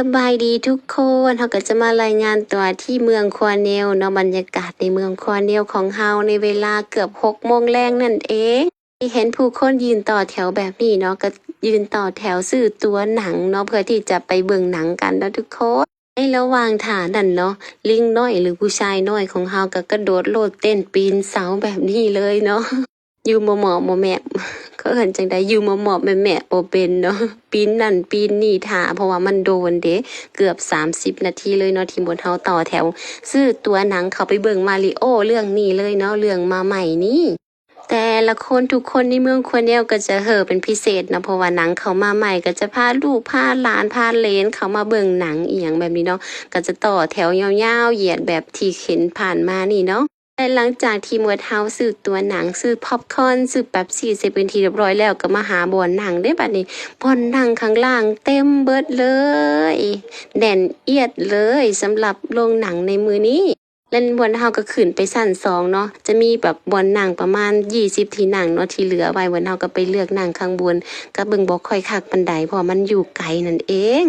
สบายดีทุกคนเขาก็จะมารายงานตัวที่เมืองควาเนลเนาะบรรยากาศในเมืองควาเนลของเฮาในเวลาเกือบ6 โมงแรงนั่นเองเห็นผู้คนยืนต่อแถวแบบนี้เนาะก็ยืนต่อแถวซื้อตั๋วหนังเนาะเพื่อที่จะไปเบิ่งหนังกันเนาะทุกคนในระหว่างทางนั่นเนาะลิงน้อยหรือผู้ชายน้อยของเฮาก็กระโดดโลดเต้นปีนเสาแบบนี้เลยเนาะอยู่หมอแมะเขาเห็นจังไดอยู่หมอแม่บ่เป็นเนาะปีนนั่นปีนนี่ท่าเพราะว่ามันโดนเด้เกือบ30 นาทีเลยเนาะที่หมดเฮาต่อแถวซื้อตั๋วหนังเข้าไปเบิ่งมาริโอเรื่องนี้เลยเนาะเรื่องมาใหม่นี้แต่ละคนทุกคนในเมืองควรเดียวก็จะเห่อเป็นพิเศษนะเพราะว่าหนังเขามาใหม่ก็จะพาลูกพาหลานพาเหลนเขามาเบิ่งหนังอีหยังแบบนี้เนาะก็จะต่อแถวยาวๆเหยียดแบบที่เห็นผ่านมานี่เนาะแต่หลังจากที่หมวดเฮาซื้อตัวหนังซื้อพ็อปคอร์นซื้อเป๊ปซี่เสร็จเป็นที่เรียบร้อยแล้วก็มาหาบ่อนหนังได้บัดนี้บ่อนหนังข้างล่างเต็มเบิดเลยแน่นเอียดเลยสำหรับโรงหนังในมือนี้เล่นบ่อนเฮาก็ขึ้นไปชั้น2เนาะจะมีแบบบ่อนหนังประมาณ20ที่นั่งเนาะที่เหลือไว้บ่อนเฮาก็ไปเลือกนั่งข้างบนก็เบิ่งบ่ค่อยคักปานใดเพราะมันอยู่ไกลนั่นเอง